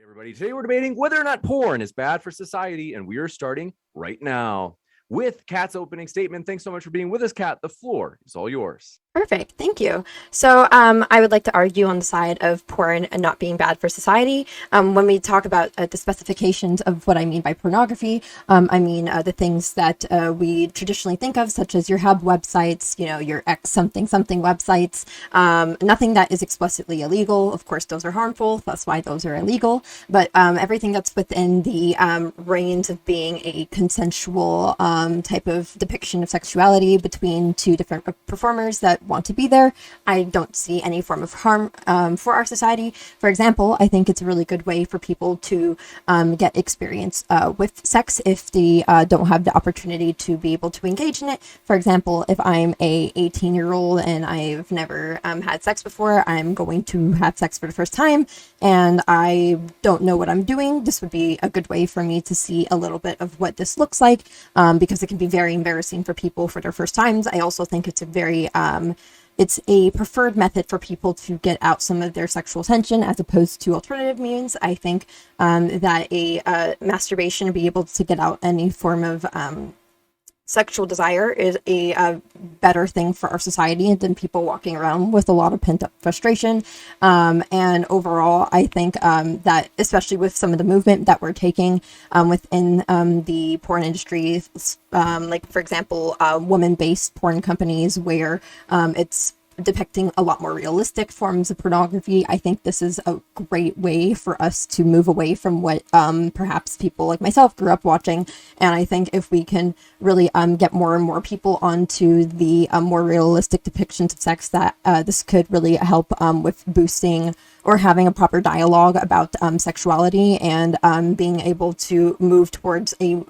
Everybody, today we're debating whether or not porn is bad for society, and we are starting right now with Kat's opening statement. Thanks so much for being with us, Kat. The floor is all yours. Perfect. Thank you. So I would like to argue on the side of porn and not being bad for society. When we talk about the specifications of what I mean by pornography, I mean the things that we traditionally think of, such as your hub websites, your X something something websites, nothing that is explicitly illegal. Of course, those are harmful. That's why those are illegal. But everything that's within the range of being a consensual type of depiction of sexuality between two different performers that want to be there, I don't see any form of harm for our society. For example, I think it's a really good way for people to get experience with sex if they don't have the opportunity to be able to engage in it. For example, if I'm a 18-year-old and I've never had sex before, I'm going to have sex for the first time, and I don't know what I'm doing. This would be a good way for me to see a little bit of what this looks like, because it can be very embarrassing for people for their first times. I also think it's it's a preferred method for people to get out some of their sexual tension as opposed to alternative means. I think that a masturbation, be able to get out any form of sexual desire, is a better thing for our society than people walking around with a lot of pent-up frustration. And overall, I think that especially with some of the movement that we're taking within the porn industry, like for example, woman-based porn companies where it's depicting a lot more realistic forms of pornography, I think this is a great way for us to move away from what perhaps people like myself grew up watching. And I think if we can really get more and more people onto the more realistic depictions of sex, that this could really help with boosting or having a proper dialogue about sexuality, and being able to move towards a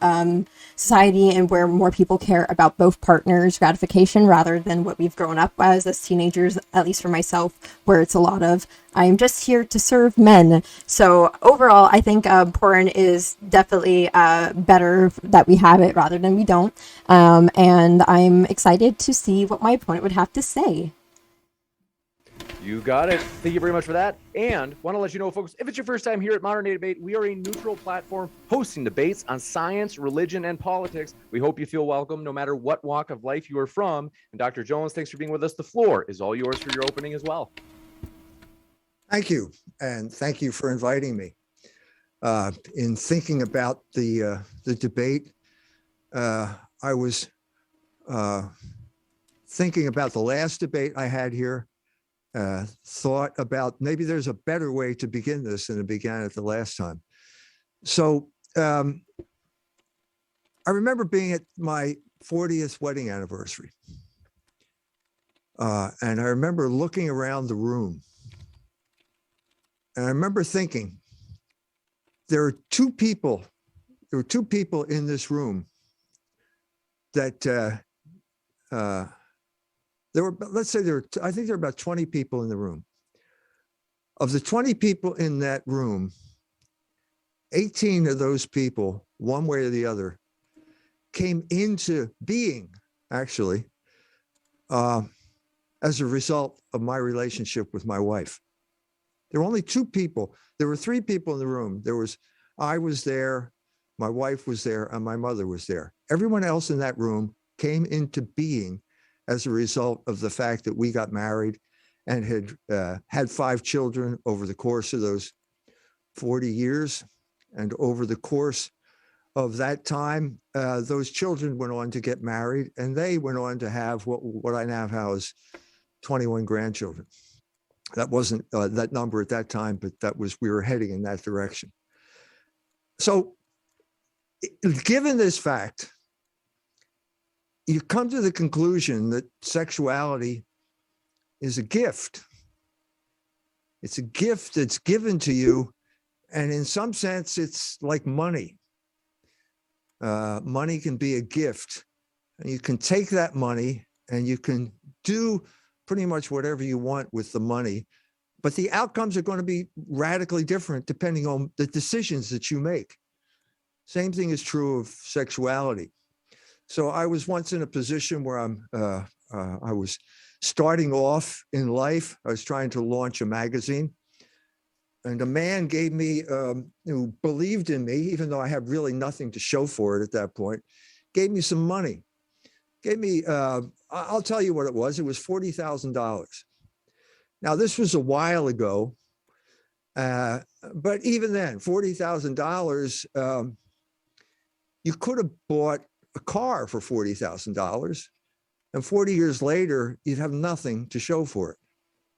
society and where more people care about both partners' gratification rather than what we've grown up as teenagers, at least for myself, where it's a lot of, I'm just here to serve men. So overall, I think porn is definitely better that we have it rather than we don't. And I'm excited to see what my opponent would have to say. You got it. Thank you very much for that. And want to let you know, folks, if it's your first time here at Modern Day Debate, we are a neutral platform hosting debates on science, religion, and politics. We hope you feel welcome no matter what walk of life you are from. And Dr. Jones, thanks for being with us. The floor is all yours for your opening as well. Thank you. And thank you for inviting me. In thinking about the debate, I was thinking about the last debate I had here. Thought about maybe there's a better way to begin this than it began at the last time. So I remember being at my 40th wedding anniversary. And I remember looking around the room. And I remember thinking, there were two people in this room that I think there were about 20 people in the room. Of the 20 people in that room, 18 of those people, one way or the other, came into being, actually, as a result of my relationship with my wife. There were only two people. There were three people in the room. I was there, my wife was there, and my mother was there. Everyone else in that room came into being as a result of the fact that we got married and had 5 children over the course of those 40 years. And over the course of that time, those children went on to get married, and they went on to have what I now have as 21 grandchildren. That wasn't that number at that time, but we were heading in that direction. So given this fact, you come to the conclusion that sexuality is a gift. It's a gift that's given to you. And in some sense, it's like money. Money can be a gift. And you can take that money and you can do pretty much whatever you want with the money. But the outcomes are going to be radically different depending on the decisions that you make. Same thing is true of sexuality. So I was once in a position where I was starting off in life. I was trying to launch a magazine. And a man gave me, who believed in me, even though I had really nothing to show for it at that point, gave me some money. Gave me, I'll tell you what it was. It was $40,000. Now, this was a while ago, but even then, $40,000, you could have bought a car for $40,000, and 40 years later, you'd have nothing to show for it.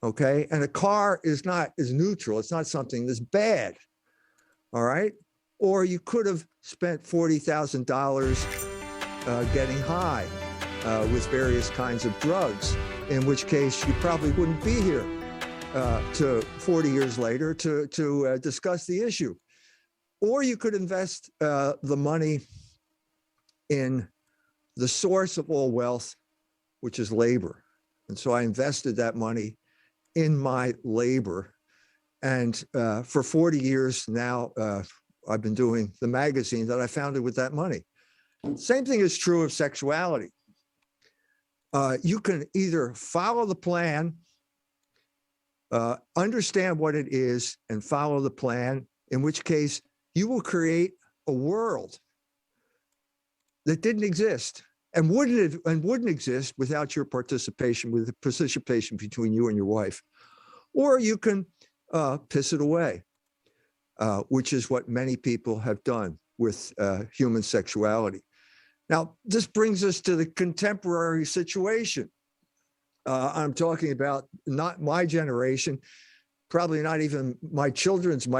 Okay. And a car is neutral. It's not something that's bad. All right. Or you could have spent $40,000 getting high with various kinds of drugs, in which case you probably wouldn't be here to 40 years later to discuss the issue. Or you could invest the money in the source of all wealth, which is labor. And so I invested that money in my labor. And for 40 years now, I've been doing the magazine that I founded with that money. Same thing is true of sexuality. You can either follow the plan, understand what it is, and follow the plan, in which case you will create a world that didn't exist and wouldn't exist without your participation, with the participation between you and your wife. Or you can piss it away, which is what many people have done with human sexuality. Now, this brings us to the contemporary situation. I'm talking about not my generation, probably not even my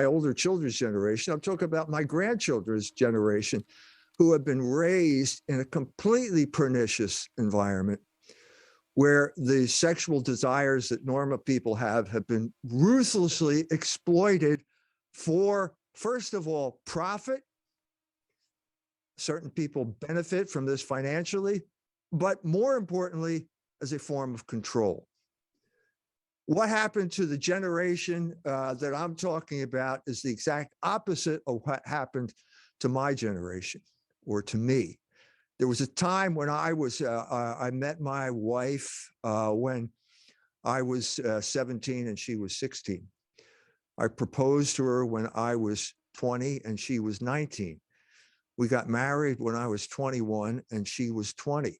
older children's generation. I'm talking about my grandchildren's generation, who have been raised in a completely pernicious environment where the sexual desires that normal people have been ruthlessly exploited for, first of all, profit. Certain people benefit from this financially, but more importantly, as a form of control. What happened to the generation that I'm talking about is the exact opposite of what happened to my generation, or to me. There was a time when I met my wife when I was 17 and she was 16. I proposed to her when I was 20 and she was 19. We got married when I was 21 and she was 20.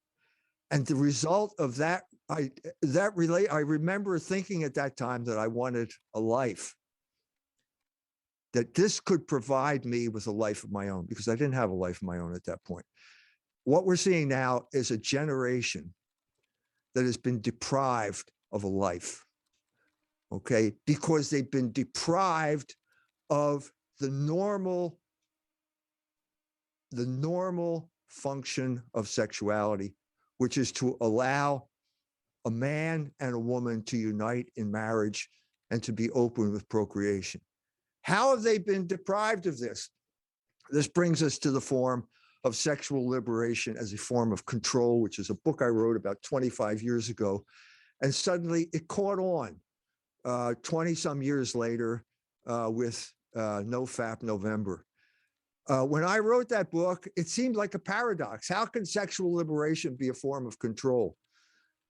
And the result of that, I remember thinking at that time that I wanted a life, that this could provide me with a life of my own, because I didn't have a life of my own at that point. What we're seeing now is a generation that has been deprived of a life, okay? Because they've been deprived of the normal function of sexuality, which is to allow a man and a woman to unite in marriage and to be open with procreation. How have they been deprived of this? This brings us to the form of sexual liberation as a form of control, which is a book I wrote about 25 years ago. And suddenly it caught on 20 some years later with No Fap November. When I wrote that book, it seemed like a paradox. How can sexual liberation be a form of control?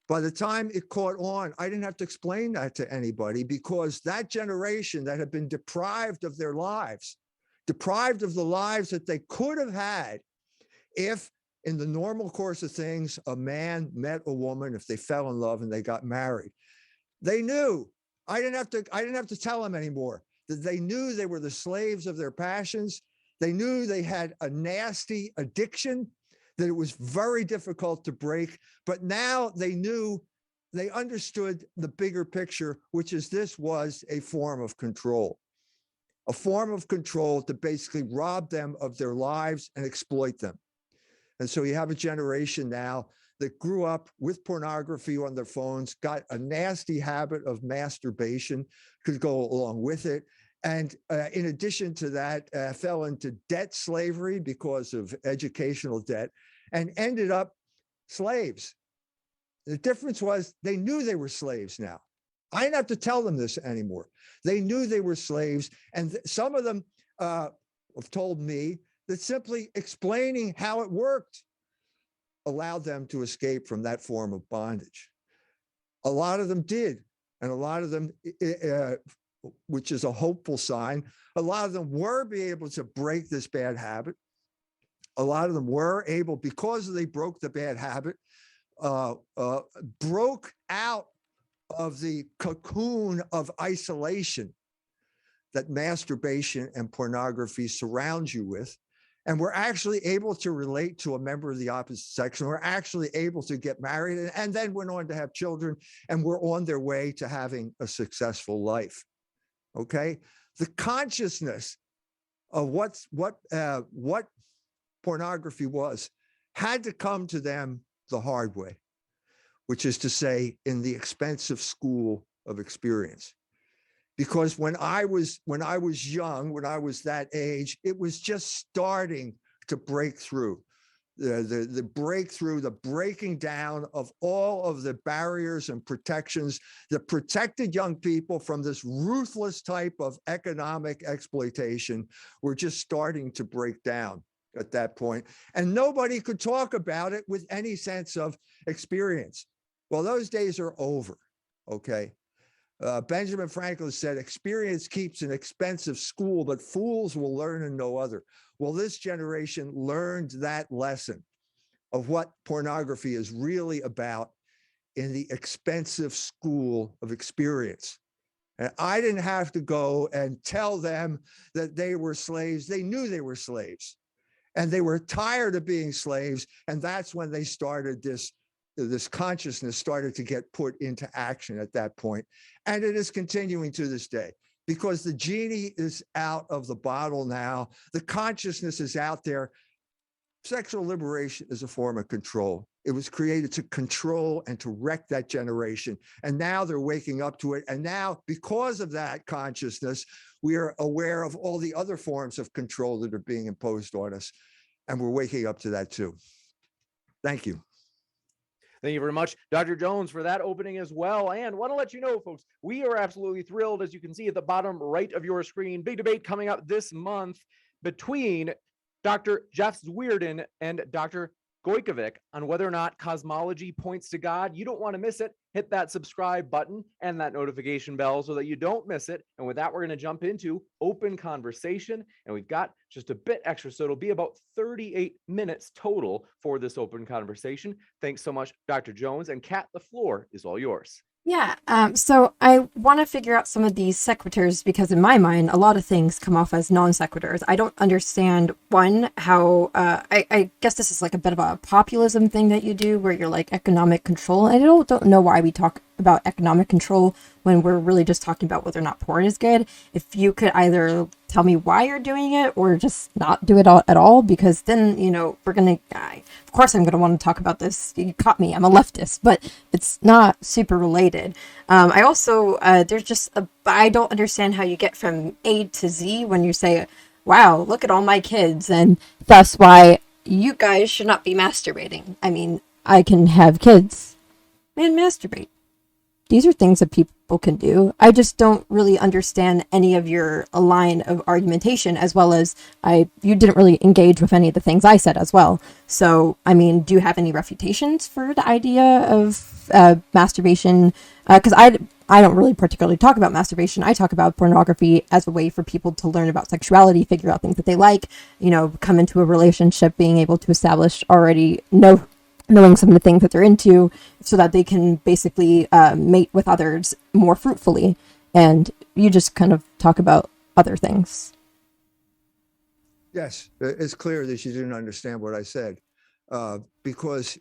By the time it caught on, I didn't have to explain that to anybody, because that generation that had been deprived of their lives, deprived of the lives that they could have had if, in the normal course of things, a man met a woman, if they fell in love and they got married. They knew. I didn't have to tell them anymore. That they knew they were the slaves of their passions. They knew they had a nasty addiction, that it was very difficult to break. But now they understood the bigger picture, which is this was a form of control. A form of control to basically rob them of their lives and exploit them. And so you have a generation now that grew up with pornography on their phones, got a nasty habit of masturbation, could go along with it. And in addition to that, fell into debt slavery because of educational debt and ended up slaves. The difference was they knew they were slaves now. I didn't have to tell them this anymore. They knew they were slaves. And some of them have told me that simply explaining how it worked allowed them to escape from that form of bondage. A lot of them did. And a lot of them which is a hopeful sign. A lot of them were be able to break this bad habit. A lot of them were able, because they broke the bad habit, broke out of the cocoon of isolation that masturbation and pornography surround you with. And we're actually able to relate to a member of the opposite sex. And we're actually able to get married and then went on to have children, and we're on their way to having a successful life. Okay. The consciousness of what pornography was had to come to them the hard way, which is to say, in the expensive school of experience. Because when I was young, when I was that age, it was just starting to break through. The breakthrough, the breaking down of all of the barriers and protections that protected young people from this ruthless type of economic exploitation were just starting to break down at that point. And nobody could talk about it with any sense of experience. Well, those days are over, okay? Benjamin Franklin said, experience keeps an expensive school, but fools will learn in no other. Well, this generation learned that lesson of what pornography is really about in the expensive school of experience. And I didn't have to go and tell them that they were slaves. They knew they were slaves, and they were tired of being slaves. And that's when they started this consciousness started to get put into action at that point. And it is continuing to this day, because the genie is out of the bottle now. The consciousness is out there. Sexual liberation is a form of control. It was created to control and to wreck that generation. And now they're waking up to it. And now, because of that consciousness, we are aware of all the other forms of control that are being imposed on us. And we're waking up to that too. Thank you. Thank you very much, Dr. Jones, for that opening as well. And want to let you know, folks, we are absolutely thrilled, as you can see at the bottom right of your screen. Big debate coming up this month between Dr. Jeff Zweerden and Dr. Gojkovic on whether or not cosmology points to God. You don't want to miss it. Hit that subscribe button and that notification bell so that you don't miss it. And with that, we're going to jump into open conversation. And we've got just a bit extra, so it'll be about 38 minutes total for this open conversation. Thanks so much, Dr. Jones. And Kat, the floor is all yours. Yeah, so I want to figure out some of these sequiturs because in my mind, a lot of things come off as non sequiturs. I don't understand, one, how, I guess this is like a bit of a populism thing that you do where you're like economic control. I don't know why we talk about economic control when we're really just talking about whether or not porn is good. If you could either tell me why you're doing it or just not do it at all, because then, you know, we're going to, of course I'm going to want to talk about this. You caught me, I'm a leftist, but it's not super related. I also, there's just, I don't understand how you get from A to Z when you say, wow, look at all my kids, and thus why you guys should not be masturbating. I mean, I can have kids and masturbate. These are things that people can do. I just don't really understand any of your line of argumentation, as well as you didn't really engage with any of the things I said as well. So, I mean, do you have any refutations for the idea of masturbation? Because I don't really particularly talk about masturbation. I talk about pornography as a way for people to learn about sexuality, figure out things that they like, you know, come into a relationship, being able to establish already knowing some of the things that they're into so that they can basically mate with others more fruitfully. And you just kind of talk about other things. Yes, it's clear that you didn't understand what I said because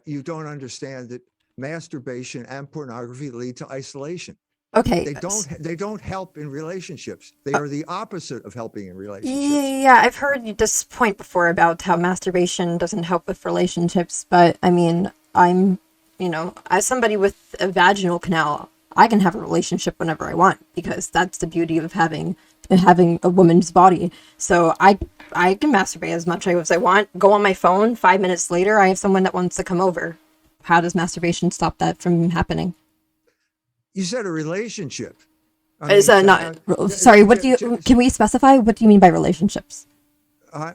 you don't understand that masturbation and pornography lead to isolation. Okay. They don't help in relationships. They are the opposite of helping in relationships. Yeah, I've heard this point before about how masturbation doesn't help with relationships, but I mean, I'm, you know, as somebody with a vaginal canal, I can have a relationship whenever I want because that's the beauty of having a woman's body. So I can masturbate as much as I want, go on my phone, 5 minutes later, I have someone that wants to come over. How does masturbation stop that from happening? You said a relationship. Is not sorry? What do you? Can we specify? What do you mean by relationships? I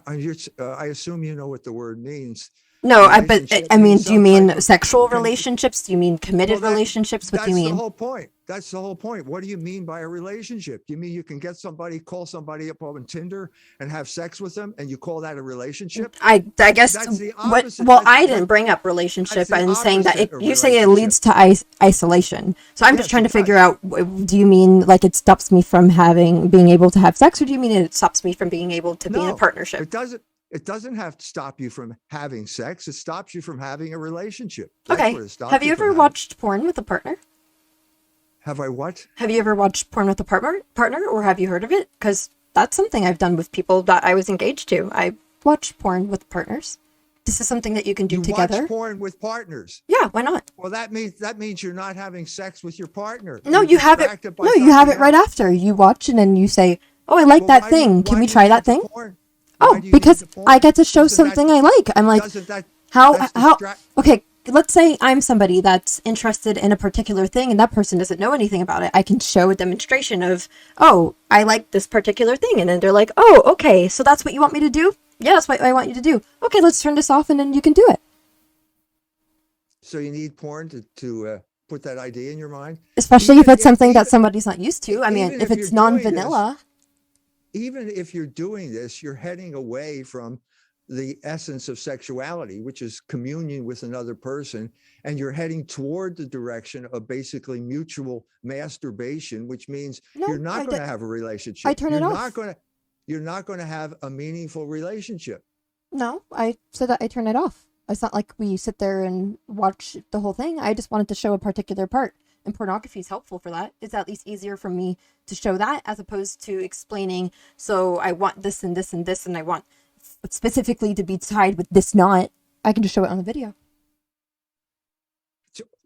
assume you know what the word means. No, but I mean, do you mean sexual relationships? Do you mean committed relationships? What do you mean? That's the whole point. That's the whole point. What do you mean by a relationship? Do you mean you can get somebody, call somebody up on Tinder and have sex with them, and you call that a relationship? I guess That's the what, opposite. well, I didn't bring up relationship that's the and saying that opposite of you say it relationship. leads to isolation. So I'm just Yes, trying it to figure does. out, do you mean like it stops me from being able to have sex, or do you mean it stops me from being able to be in a No, partnership? it doesn't have to stop you from having sex. It stops you from having a relationship. That's Okay. what it stops Have you you from ever having. watched porn with a partner? Have I what? Have you ever watched porn with a partner, or have you heard of it? Because that's something I've done with people that I was engaged to. I watch porn with partners. This is something that you can do You together. watch porn with partners. Yeah, why not? Well, that means you're not having sex with your partner. No, You're you have it. distracted by No, you have it something right else. after. You watch and then you say, "Oh, I like Well, that why do you- thing. Can why we do you try need that the thing?" porn? Oh, Why do you need because the porn? I get to show Doesn't that- something I like. I'm like, doesn't that- how that's okay, let's say I'm somebody that's interested in a particular thing and that person doesn't know anything about it. I can show a demonstration of, "Oh, I like this particular thing." And then they're like, "Oh, okay, so that's what you want me to do?" "Yeah, that's what I want you to do." "Okay, let's turn this off and then you can do it." So you need porn to put that idea in your mind? Especially Even if it's something even- that somebody's not used to. I mean, even if if it's you're doing non-vanilla. Even if you're doing this, you're heading away from the essence of sexuality, which is communion with another person, and you're heading toward the direction of basically mutual masturbation, which means No, you're not I going to d- have a relationship. I turn it off. You're not going to have a meaningful relationship. No, I said that I turn it off. It's not like we sit there and watch the whole thing. I just wanted to show a particular part. And pornography is helpful for that. It's at least easier for me to show that as opposed to explaining, so I want this and this and this, and I want specifically to be tied with this knot. I can just show it on the video.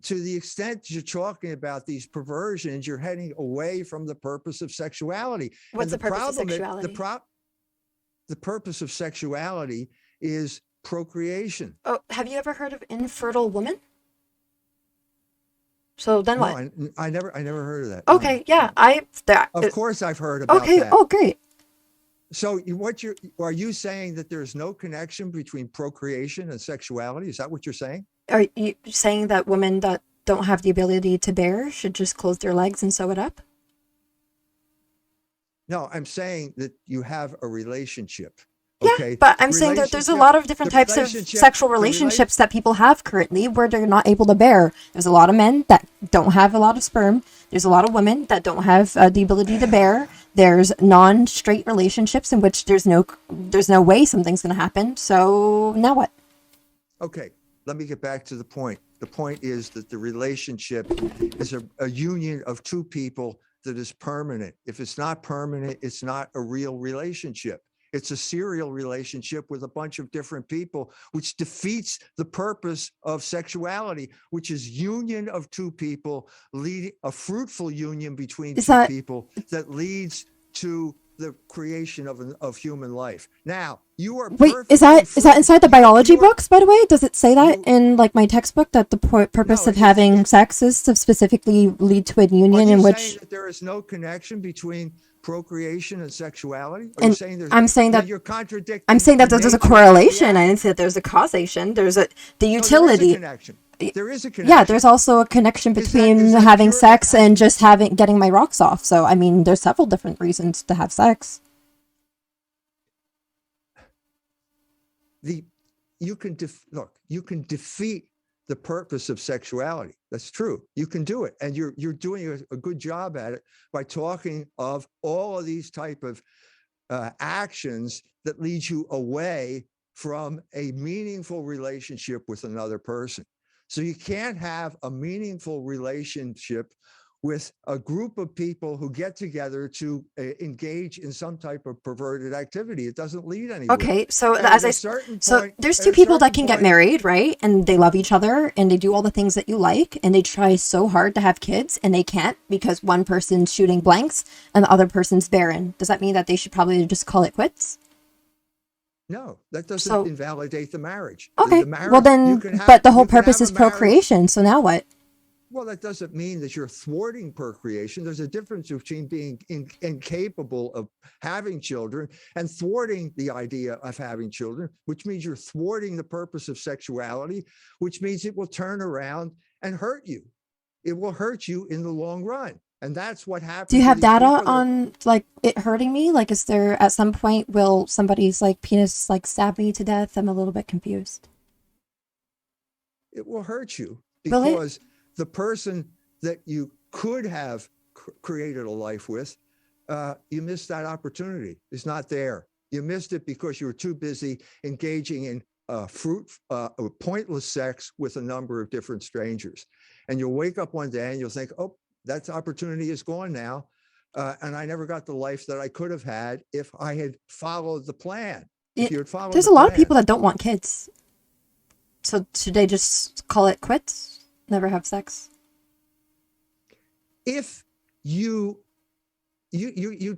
To the extent you're talking about these perversions, you're heading away from the purpose of sexuality. What's the purpose of sexuality? The purpose of sexuality is procreation. Oh, have you ever heard of infertile woman? So then No, what? I never heard of that. No. Okay, yeah, Of course, I've heard about okay, that. oh great. So are you saying that there's no connection between procreation and sexuality? Is that what you're saying? Are you saying that women that don't have the ability to bear should just close their legs and sew it up? No, I'm saying that you have a relationship. Yeah, Okay. but I'm saying that there's a lot of different types of sexual relationships that people have currently where they're not able to bear. There's a lot of men that don't have a lot of sperm. There's a lot of women that don't have the ability to bear. There's non-straight relationships in which there's no way something's going to happen. So now what? Okay, let me get back to the point. The point is that the relationship is a union of two people that is permanent. If it's not permanent, it's not a real relationship. It's a serial relationship with a bunch of different people, which defeats the purpose of sexuality, which is union of two people, leading a fruitful union between two people that leads to the creation of human life. Now, you are wait. Is that inside the biology books? By the way, does it say that in like my textbook that the purpose of having sex is to specifically lead to a union in which? Saying that there is no connection between procreation and sexuality? And I'm saying that you're contradicting. I'm saying that there's a correlation. I didn't say that there's a causation. There's the utility. There is a connection. Yeah, there's also a connection between having sex and just getting my rocks off. So I mean, there's several different reasons to have sex. You can defeat the purpose of sexuality. That's true. You can do it. And you're doing a good job at it by talking of all of these type of actions that lead you away from a meaningful relationship with another person. So you can't have a meaningful relationship with a group of people who get together to engage in some type of perverted activity. It doesn't lead anywhere. Okay, so So there's two people that can get married, right? And they love each other and they do all the things that you like and they try so hard to have kids and they can't because one person's shooting blanks and the other person's barren. Does that mean that they should probably just call it quits? No, that doesn't invalidate the marriage. Okay, well then, but the whole purpose is procreation. So now what? Well, that doesn't mean that you're thwarting procreation. There's a difference between being incapable of having children and thwarting the idea of having children, which means you're thwarting the purpose of sexuality, which means it will turn around and hurt you. it will hurt you in the long run. And that's what happens. Do you to have these data people that- on like it hurting me? Like, is there at some point will somebody's like penis like stab me to death? I'm a little bit confused. It will hurt you Will it? because the person that you could have created a life with, you missed that opportunity. It's not there. You missed it because you were too busy engaging in pointless sex with a number of different strangers. And you'll wake up one day and you'll think, oh, that opportunity is gone now. And I never got the life that I could have had if I had followed the plan. If you had followed There's the a lot of plan. people that don't want kids. So should they just call it quits? Never have sex? If you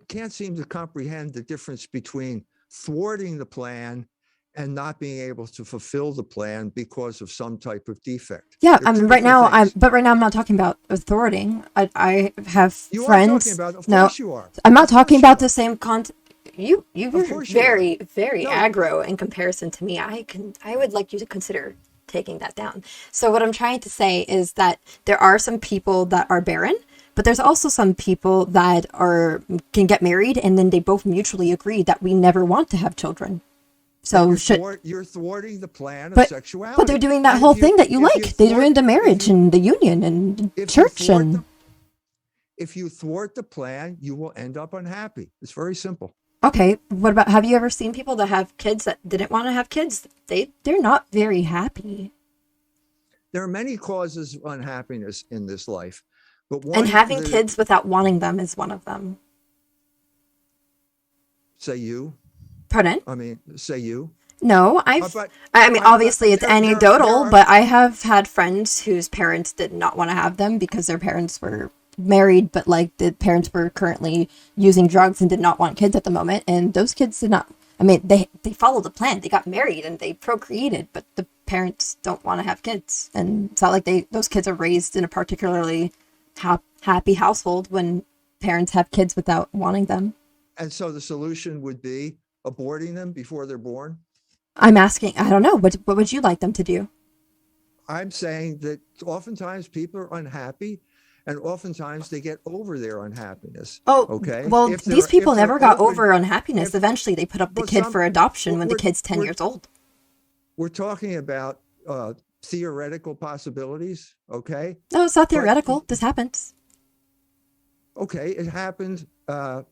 can't seem to comprehend the difference between thwarting the plan and not being able to fulfill the plan because of some type of defect. Yeah, They're I mean, two right now different things. right now I'm not talking about thaughting. I have You friends. are talking about, of No, course you are. I'm not Of course talking you about are. the same content. You were course you are. very No. aggro in comparison to me. I would like you to consider taking that down. So what I'm trying to say is that there are some people that are barren, but there's also some people that can get married and then they both mutually agree that we never want to have children. So You're thwarting the plan of but sexuality. but they're doing that And whole if you- thing that you if like. you They're thwart- into if marriage you- and the union and if you church thwart and if you thwart the plan, you will end up unhappy. It's very simple. okay. What about, have you ever seen people that have kids that didn't want to have kids? They're not very happy. There are many causes of unhappiness in this life, but And having kids without wanting them is one of them. Say you. Pardon? I mean, say you. No, but- I mean, but obviously it's there are- anecdotal, but I have had friends whose parents did not want to have them because their parents were married, but like the parents were currently using drugs and did not want kids at the moment. And those kids did not, I mean, they followed the plan. They got married and they procreated, but the parents don't want to have kids. And it's not like those kids are raised in a particularly happy household when parents have kids without wanting them. And so the solution would be aborting them before they're born. I'm asking, I don't know, what would you like them to do? I'm saying that oftentimes people are unhappy and oftentimes they get over their unhappiness. Oh, okay. Well, If these they're- people if they're never got open- over unhappiness. Eventually, they put up the Well, kid some- for adoption when the we're- kid's 10 we're- years old. We're talking about theoretical possibilities. Okay. No, it's not theoretical. This happens. Okay, it happened. But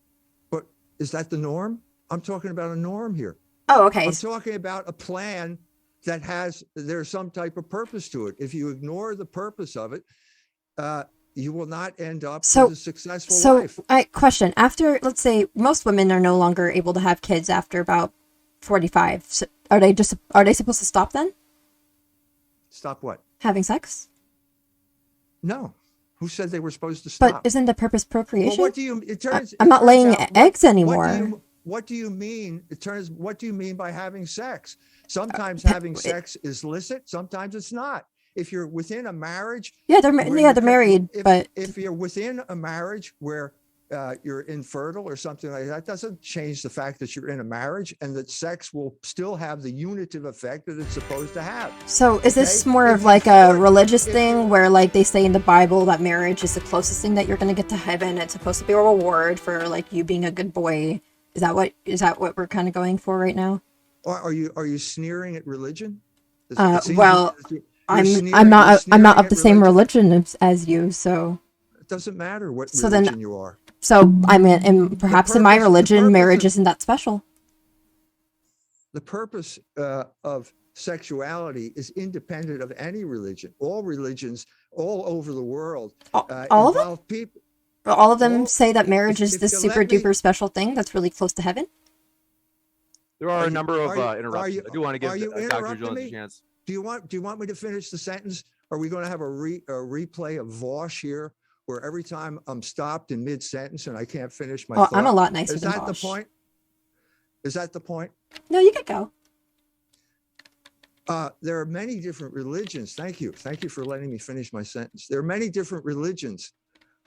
is that the norm? I'm talking about a norm here. Oh, okay. I'm talking about a plan that there's some type of purpose to it. If you ignore the purpose of it, you will not end up with a successful life. Question. After, let's say, most women are no longer able to have kids after about 45. So are they supposed to stop then? Stop what? Having sex? No. Who said they were supposed to stop? But isn't the purpose procreation? Well, what do you? I'm not laying eggs anymore. What do you mean? What do you mean by having sex? Sometimes having sex is licit. Sometimes it's not. If you're within a marriage, Yeah, they're married, but if you're within a marriage where you're infertile or something like that, doesn't change the fact that you're in a marriage and that sex will still have the unitive effect that it's supposed to have. So is this Okay? more If of you like a thwart- religious if thing you- where like they say in the Bible that marriage is the closest thing that you're going to get to heaven? It's supposed to be a reward for like you being a good boy. Is that what we're kind of going for right now? Or are you sneering at religion? Well, I'm sneering not at of the same religion as you, so It doesn't matter what So then- religion you are. so I mean, and perhaps in my purpose- the religion, purpose marriage of- isn't that special. The purpose of sexuality is independent of any religion. All religions all over the world All of them? involve people. All of them Well, say that marriage is if this you super let me- duper special thing that's really close to heaven. There are Are a you- number of are you- interruptions. are I do want to give you Dr. interrupting Jones me? a chance. Do you want me to finish the sentence? Are we going to have a replay of Vosh here, where every time I'm stopped in mid sentence and I can't finish my Well, thought? I'm a lot nicer Is than that the Bosch. point? Is that the point? No, you could go. There are many different religions. Thank you for letting me finish my sentence. There are many different religions,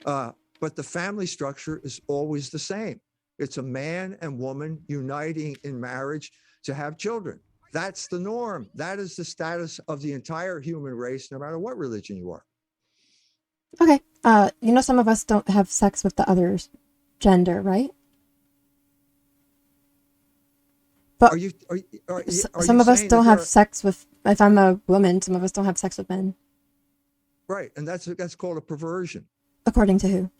but the family structure is always the same. It's a man and woman uniting in marriage to have children. That's the norm. That is the status of the entire human race, no matter what religion you are. Okay. Some of us don't have sex with the other gender, right? But Are you some of us saying that don't there have are, sex with, if I'm a woman, some of us don't have sex with men. right? And that's called a perversion, According to who?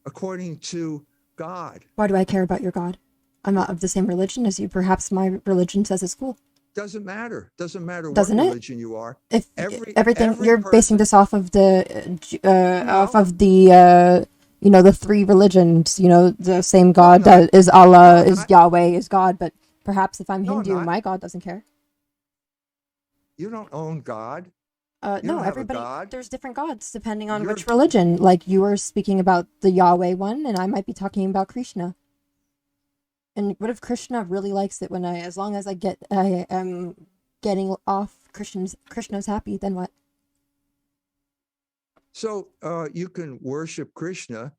according to God. Why do I care about your God? I'm not of the same religion as you. Perhaps my religion says it's cool. Doesn't matter. Doesn't matter what Doesn't it? religion you are. If everything Every you're basing person. this off of off No, of the three religions, the same no, God I'm not. is No, Allah, I'm is not. Yahweh, is God, but perhaps if I'm No, I'm Hindu, not. my God doesn't care. You don't own God. You No, don't have a everybody, God. there's different gods depending on You're which religion. Like you are speaking about the Yahweh one, and I might be talking about Krishna. And what if Krishna really likes it when as long as I am getting off Krishna's happy, then what? So you can worship Krishna,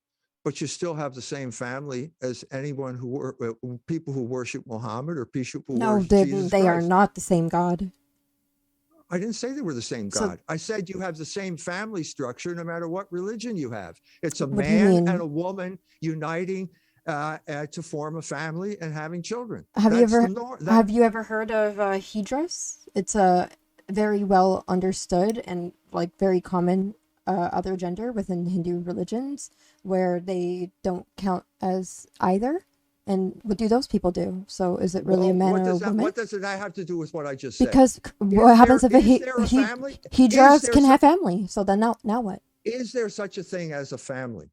but you still have the same family as anyone people who worship Muhammad or people who No, worship Jesus they are Christ. not the same God. I didn't say they were the same So God. I said you have the same family structure no matter what religion you have. It's a what do you man mean? and a woman uniting to form a family and having children. Have you That's ever the norm. have you ever heard of Hydros? It's a very well understood and like very common other gender within Hindu religions where they don't count as either. And what do those people do? So is it really a man or a woman? What does that have to do with what I just said? Because what happens if Is there a family? Is Hydros there can su- have family? So then now what? Is there such a thing as a family?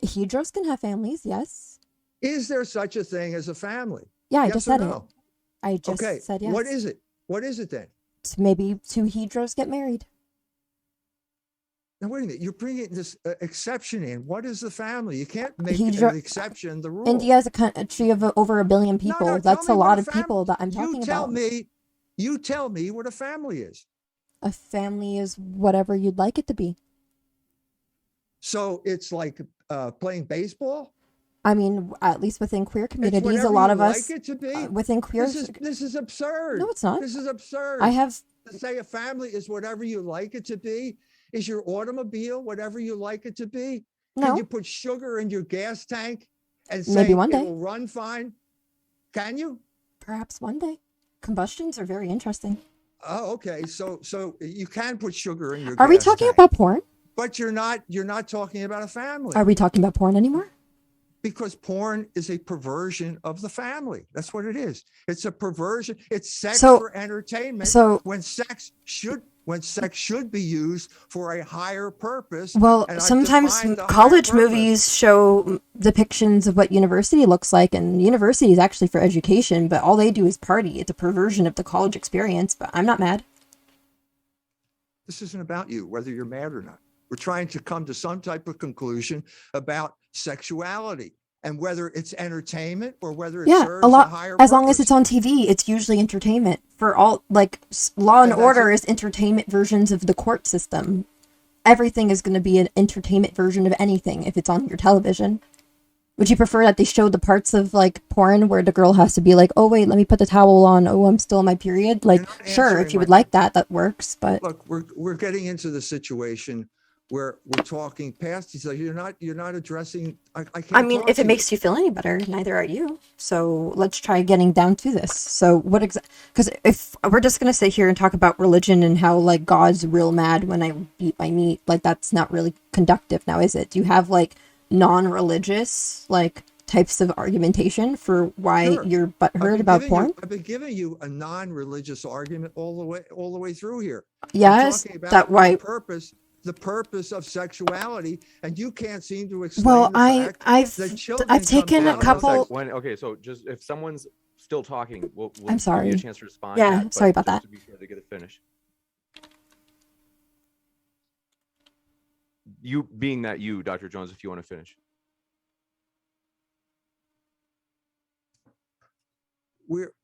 Hydros can have families, yes. Is there such a thing as a family? Yeah, I Yes just or said it. no? I just Okay. said yes. What is it? What is it then? Maybe two Hydros get married. Now, wait a minute. You're bringing this exception in. What is the family? You can't make Hydro- an exception the rule. India is a country of over 1 billion people. No, That's tell a me what lot a of family. people that I'm talking about. You tell me what a family is. A family is whatever you'd like it to be. So it's like playing baseball. I mean, at least within queer It's communities, whatever a lot you of like us it to be. within queer. This is absurd. No, it's not. This is absurd. I have. To say a family is whatever you like it to be. Is your automobile whatever you like it to be? Can No. you put sugar in your gas tank and say Maybe one day. it'll run fine? Can you? Perhaps one day. Combustions are very interesting. Oh, okay. So you can put sugar in your Are we gas talking tank, about porn? but you're not talking about a family. Are we talking about porn anymore? Because porn is a perversion of the family. That's what it is. It's a perversion. It's sex for entertainment. So when sex should be used for a higher purpose. Well, and I've sometimes defined the higher college purpose. movies show depictions of what university looks like, and university is actually for education, but all they do is party. It's a perversion of the college experience, but I'm not mad. This isn't about you, whether you're mad or not. We're trying to come to some type of conclusion about sexuality and whether it's entertainment or whether it serves a higher as long as purpose. it's on TV, it's usually entertainment. For all, like, Law and And that's Order it. is entertainment versions of the court system. Everything is going to be an entertainment version of anything if it's on your television. Would you prefer that they show the parts of, like, porn where the girl has to be like, oh, wait, let me put the towel on. Oh, I'm still on my period. Like, not sure, if answering you would my- like that, that works. But Look, we're getting into the situation where we're talking past each other. You're not addressing. I can't. I mean, talk if to it you. makes you feel any better, neither are you. So let's try getting down to this. So what because if we're just going to sit here and talk about religion and how, like, God's real mad when I eat my meat, like, that's not really conductive now, is it? Do you have, like, non-religious, like, types of argumentation for why Sure. you're butthurt about porn? I've been giving you a non-religious argument all the way through here. I'm Yes, talking about that why. the purpose of sexuality, and you can't seem to explain Well, the fact that children I've come taken a out of couple. Okay, so just if someone's still talking, we'll I'm give sorry. you a chance to respond. Yeah, Matt, but sorry about just that. To be sure to get it finished. You being that you, Dr. Jones, if you want to finish.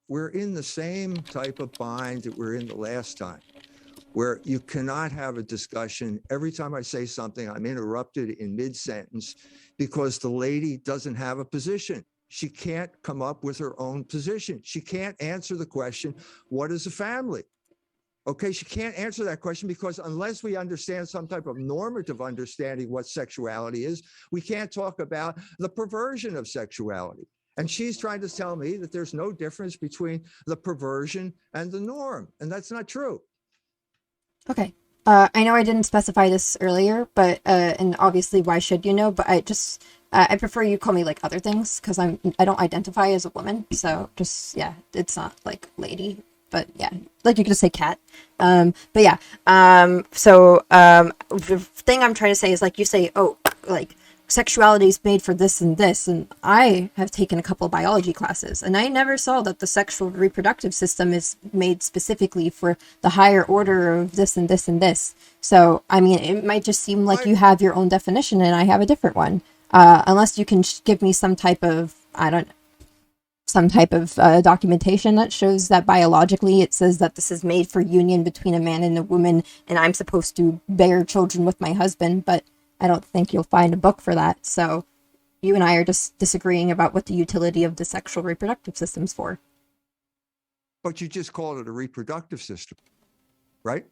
We're in the same type of bind that we're in the last time, where you cannot have a discussion. Every time I say something, I'm interrupted in mid-sentence because the lady doesn't have a position. She can't come up with her own position. She can't answer the question, what is a family? Okay, she can't answer that question because unless we understand some type of normative understanding what sexuality is, we can't talk about the perversion of sexuality. And she's trying to tell me that there's no difference between the perversion and the norm. And that's not true. Okay. I know I didn't specify this earlier, but and obviously, why should you know? But I prefer you call me like other things because I don't identify as a woman. So just yeah, it's not like lady, but yeah, like you could just say cat. But yeah. The thing I'm trying to say is like you say, oh, like sexuality is made for this and this, and I have taken a couple of biology classes, and I never saw that the sexual reproductive system is made specifically for the higher order of this and this and this. So I mean, it might just seem like you have your own definition and I have a different one, unless you can give me some type of documentation that shows that biologically it says that this is made for union between a man and a woman, and I'm supposed to bear children with my husband, but I don't think you'll find a book for that. So you and I are just disagreeing about what the utility of the sexual reproductive system's for. But you just called it a reproductive system, right?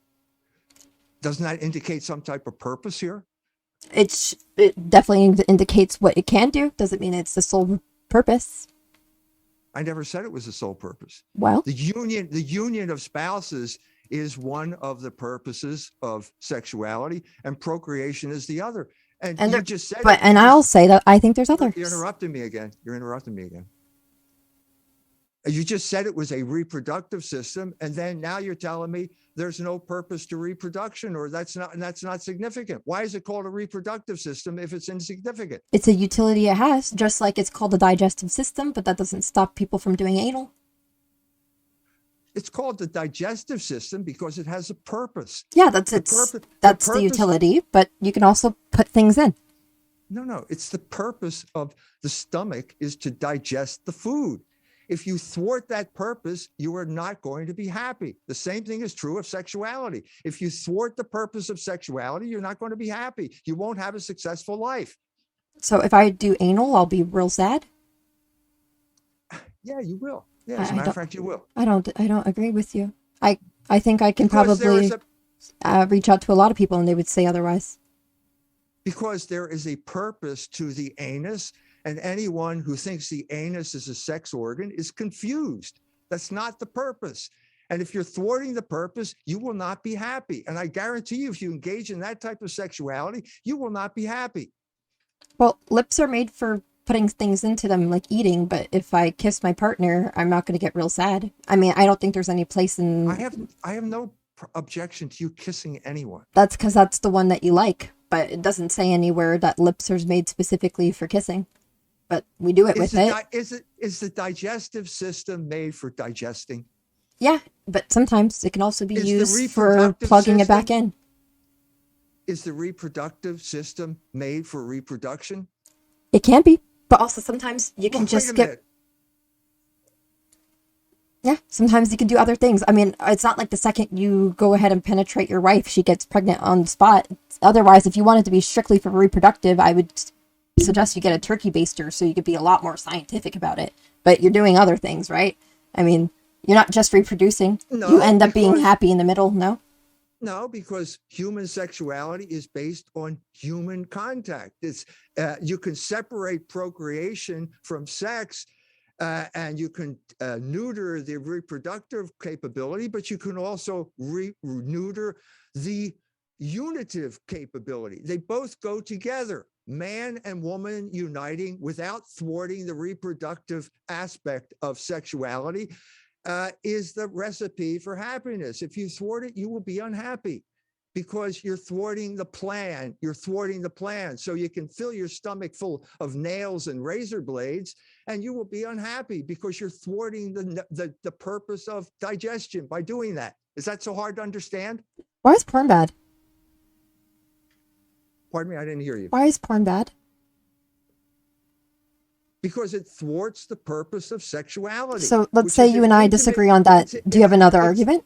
Doesn't that indicate some type of purpose here? It definitely indicates what it can do. Doesn't mean it's the sole purpose. I never said it was the sole purpose. Well, the union of spouses is one of the purposes of sexuality, and procreation is the other. And you just said, and I'll say that I think there's others. You're interrupting me again. You just said it was a reproductive system, and then now you're telling me there's no purpose to reproduction, or that's not significant. Why is it called a reproductive system if it's insignificant? It's a utility it has, just like it's called the digestive system, but that doesn't stop people from doing anal. It's called the digestive system because it has a purpose. Yeah, that's the utility, but you can also put things in. No, it's the purpose of the stomach is to digest the food. If you thwart that purpose, you are not going to be happy. The same thing is true of sexuality. If you thwart the purpose of sexuality, you're not going to be happy. You won't have a successful life. So if I do anal, I'll be real sad? Yeah, you will. Yeah, as a matter of fact, you will. I don't agree with you. I think I can probably reach out to a lot of people and they would say otherwise. Because there is a purpose to the anus, and anyone who thinks the anus is a sex organ is confused. That's not the purpose. And if you're thwarting the purpose, you will not be happy. And I guarantee you, if you engage in that type of sexuality, you will not be happy. Well, lips are made for putting things into them like eating, but if I kiss my partner, I'm not going to get real sad. I mean, I don't think there's any place in... I have no objection to you kissing anyone. That's because that's the one that you like, but it doesn't say anywhere that lips are made specifically for kissing. But we do it with it. Is the digestive system made for digesting? Yeah, but sometimes it can also be used for plugging it back in. Is the reproductive system made for reproduction? It can be. But also sometimes you can just skip. Yeah, sometimes you can do other things. I mean, it's not like the second you go ahead and penetrate your wife, she gets pregnant on the spot. Otherwise, if you want it to be strictly for reproductive, I would suggest you get a turkey baster so you could be a lot more scientific about it. But you're doing other things, right? I mean, you're not just reproducing. No, you end up being happy in the middle, no? No, because human sexuality is based on human contact. It's you can separate procreation from sex, and you can neuter the reproductive capability, but you can also neuter the unitive capability. They both go together. Man and woman uniting without thwarting the reproductive aspect of sexuality is the recipe for happiness. If you thwart it, you will be unhappy because you're thwarting the plan. You're thwarting the plan. So you can fill your stomach full of nails and razor blades, and you will be unhappy because you're thwarting the purpose of digestion by doing that. Is that so hard to understand? Why is porn bad? Pardon me, I didn't hear you. Why is porn bad? Because it thwarts the purpose of sexuality. So let's say you and I disagree on that. Do you have another argument?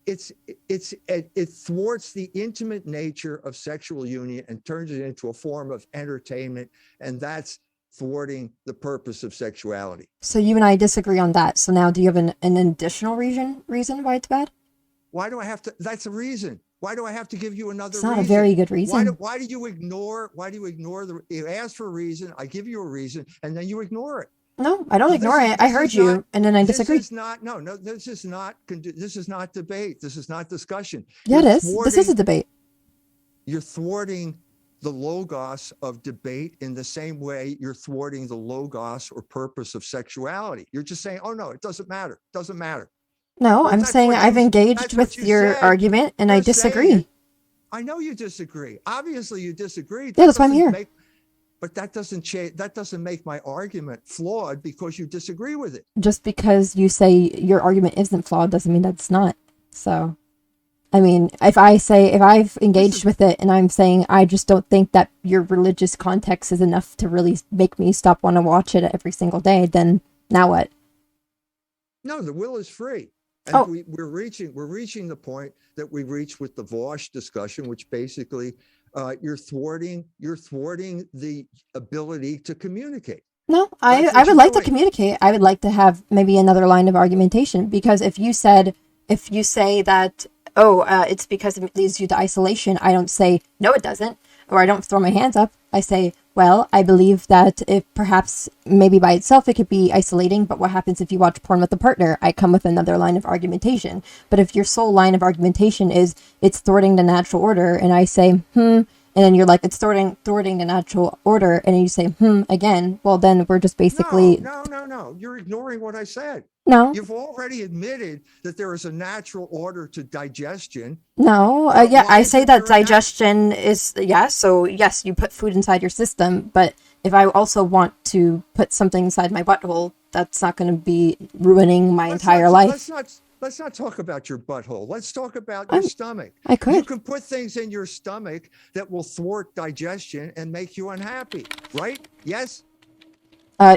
It thwarts the intimate nature of sexual union and turns it into a form of entertainment, and that's thwarting the purpose of sexuality. So you and I disagree on that. So now do you have an additional reason why it's bad? Why do I have to? That's a reason. Why do I have to give you another It's not reason? a very good reason. Why do you ignore you ask for a reason, I give you a reason, and then you ignore it? No, I don't So ignore it. I heard you, and then I disagree. This is not this is not debate. This is not discussion. Yeah, it is. This is a debate. You're thwarting the logos of debate in the same way you're thwarting the logos or purpose of sexuality. You're just saying, oh no, it doesn't matter. It doesn't matter. No, Well, I'm that's saying what I've you- engaged that's with what you your said. argument, and I You're disagree. saying- I know you disagree. Obviously, you disagree. Yeah, that's why I'm doesn't here. make- but that doesn't change. That doesn't make my argument flawed because you disagree with it. Just because you say your argument isn't flawed doesn't mean that it's not. So, I mean, if I've engaged with it and I'm saying I just don't think that your religious context is enough to really make me stop want to watch it every single day, then now what? No, the will is free. And Oh. we're reaching the point that we reached with the Vosh discussion, which basically you're thwarting the ability to communicate. No, That's I what would you're like to doing. communicate. I would like to have maybe another line of argumentation, because if you say that, it's because it leads you to isolation, I don't say, no, it doesn't, or I don't throw my hands up. I say, well, I believe that if perhaps maybe by itself it could be isolating, but what happens if you watch porn with a partner? I come with another line of argumentation. But if your sole line of argumentation is it's thwarting the natural order, and I say, and then you're like, it's thwarting the natural order, and you say, again, well, then we're just basically... No. You're ignoring what I said. No, You've already admitted that there is a natural order to digestion. no. Well, Yeah, why I is say it that there a digestion is, yes, so yes, you put food inside your system, but if I also want to put something inside my butthole, that's not going to be ruining my entire life. Let's not talk about your butthole. Let's talk about your stomach. I could. You can put things in your stomach that will thwart digestion and make you unhappy, right? Yes?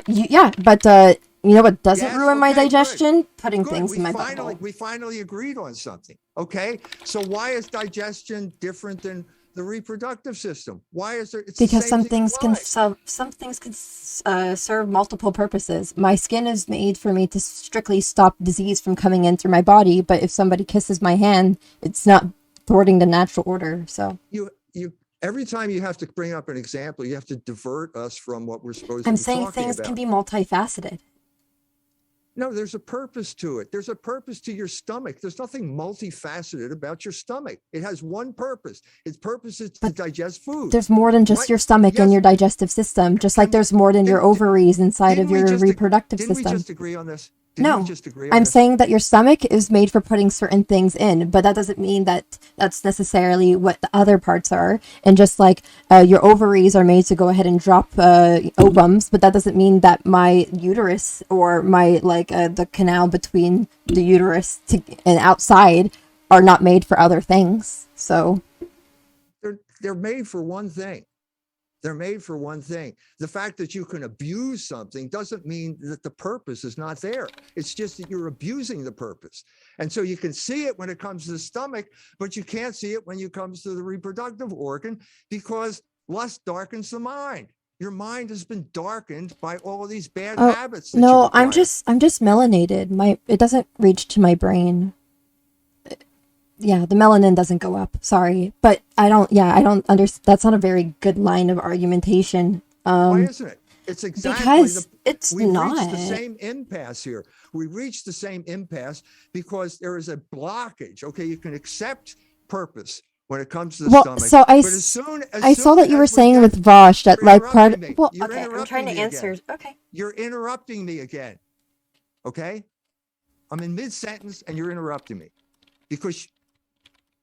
Yeah, but you know what doesn't Yes? ruin my Okay, good. digestion? Putting Good. things in my finally, butthole. we finally agreed on something. Okay. So why is digestion different than the reproductive system? Why is there? It's the Because same some thing things can applies. serve multiple purposes. My skin is made for me to strictly stop disease from coming in through my body, but if somebody kisses my hand, it's not thwarting the natural order. So You every time you have to bring up an example, you have to divert us from what we're supposed to I'm be saying talking things about. can be multifaceted. No, there's a purpose to it. There's a purpose to your stomach. There's nothing multifaceted about your stomach. It has one purpose. Its purpose is to But digest food. There's more than just Right? your stomach and Yes. your digestive system, just like there's more than your Didn't- ovaries inside of didn't we your just- reproductive Didn't system. we just agree on this? Didn't No, we just agree on I'm this? saying that your stomach is made for putting certain things in, but that doesn't mean that that's necessarily what the other parts are. And just like your ovaries are made to go ahead and drop ovums, but that doesn't mean that my uterus or my the canal between the uterus and outside are not made for other things. So They're made for one thing. They're made for one thing. The fact that you can abuse something doesn't mean that the purpose is not there. It's just that you're abusing the purpose. And so you can see it when it comes to the stomach, but you can't see it when it comes to the reproductive organ, because lust darkens the mind. Your mind has been darkened by all of these bad habits. that no, you've I'm acquired. just melanated. It doesn't reach to my brain. Yeah, the melanin doesn't go up. Sorry, but I don't understand. That's not a very good line of argumentation. Why isn't it? It's exactly Because it's we've not. reached the same impasse here. We reached the same impasse because there is a blockage. Okay, you can accept purpose when it comes to the Well, stomach. so but as soon I saw that you were as we saying get- with Vosh that you're like part. interrupting me. Well, You're okay, I'm interrupting trying to me answer. again. Okay. You're interrupting me again. Okay, I'm in mid-sentence and you're interrupting me because.